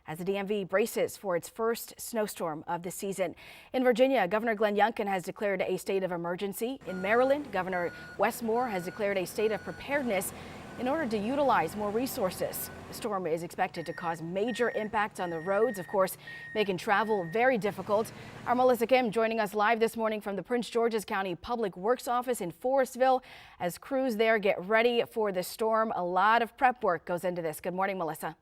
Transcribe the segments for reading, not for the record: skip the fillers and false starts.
as the DMV braces for its first snowstorm of the season. In Virginia, Governor Glenn Youngkin has declared a state of emergency. In Maryland, Governor Wes Moore has declared a state of preparedness in order to utilize more resources. The storm is expected to cause major impacts on the roads, of course, making travel very difficult. Our Melissa Kim joining us live this morning from the Prince George's County Public Works office in Forestville as crews there get ready for the storm. A lot of prep work goes into this. Good morning, Melissa.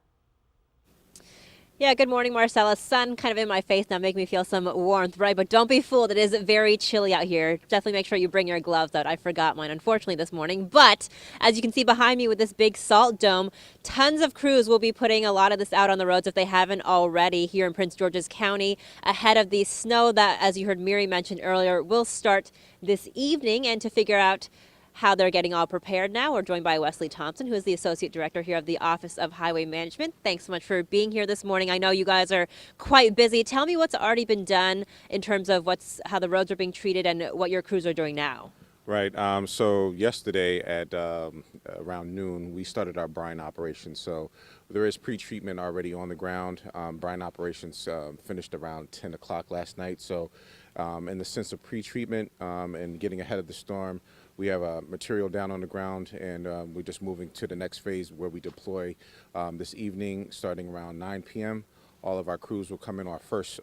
Yeah, good morning, Marcella. Sun kind of in my face now, making me feel some warmth, right? But don't be fooled. It is very chilly out here. Definitely make sure you bring your gloves out. I forgot mine, unfortunately, this morning. But as you can see behind me with this big salt dome, tons of crews will be putting a lot of this out on the roads if they haven't already here in Prince George's County ahead of the snow that, as you heard Miri mention earlier, will start this evening. And to figure out how they're getting all prepared now, we're joined by Wesley Thompson, who is the Associate Director here of the Office of Highway Management. Thanks so much for being here this morning. I know you guys are quite busy. Tell me what's already been done in terms of how the roads are being treated and what your crews are doing now. Right. So yesterday at around noon, we started our brine operation. So there is pre-treatment already on the ground. Brine operations finished around 10 o'clock last night. So in the sense of pre-treatment and getting ahead of the storm, we have material down on the ground, and we're just moving to the next phase where we deploy this evening starting around 9 p.m. All of our crews will come in. Our first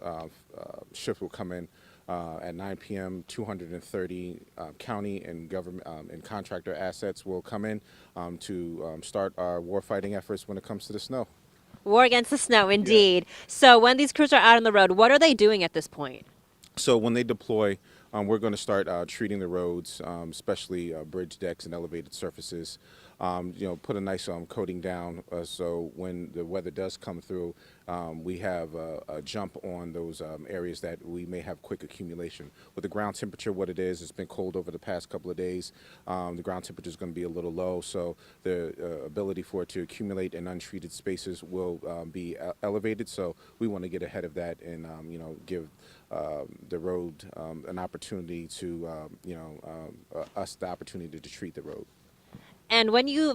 shift will come in at 9 p.m. 230 county and government and contractor assets will come in to start our warfighting efforts when it comes to the snow. War against the snow, indeed. Yeah. So when these crews are out on the road, what are they doing at this point? So when they deploy, we're going to start treating the roads, especially bridge decks and elevated surfaces. Put a nice coating down so when the weather does come through, we have a jump on those areas that we may have quick accumulation. With the ground temperature, what it is, it's been cold over the past couple of days. The ground temperature is going to be a little low, so the ability for it to accumulate in untreated spaces will be elevated. So we want to get ahead of that and give the road an opportunity to us the opportunity to treat the road. And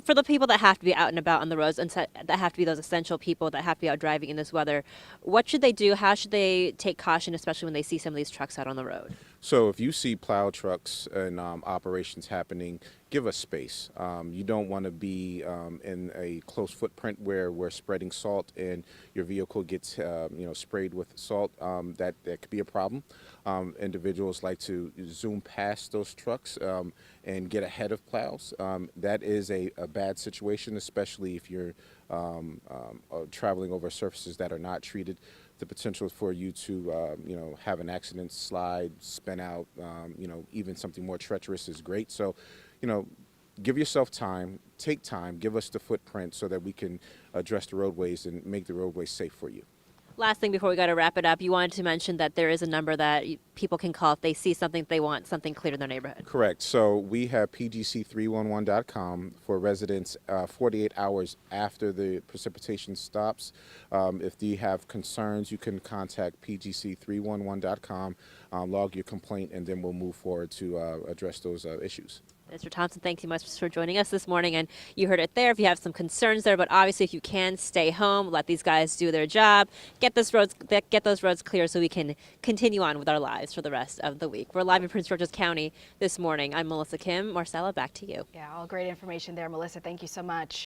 for the people that have to be out and about on the roads and that have to be those essential people that have to be out driving in this weather, what should they do? How should they take caution, especially when they see some of these trucks out on the road? So if you see plow trucks and operations happening, give us space. You don't want to be in a close footprint where we're spreading salt and your vehicle gets sprayed with salt. That could be a problem. Individuals like to zoom past those trucks and get ahead of plows. That is a bad situation, especially if you're traveling over surfaces that are not treated. The potential for you to, have an accident, slide, spin out, even something more treacherous is great. So, give yourself time, take time, give us the footprint so that we can address the roadways and make the roadways safe for you. Last thing before we got to wrap it up, you wanted to mention that there is a number that people can call if they see something, if they want something cleared in their neighborhood. Correct. So we have pgc311.com for residents 48 hours after the precipitation stops. If you have concerns, you can contact pgc311.com, log your complaint, and then we'll move forward to address those issues. Mr. Thompson, thank you much for joining us this morning. And you heard it there if you have some concerns there. But obviously, if you can, stay home, let these guys do their job, get those roads clear so we can continue on with our lives for the rest of the week. We're live in Prince George's County this morning. I'm Melissa Kim. Marcella, back to you. Yeah, all great information there, Melissa. Thank you so much.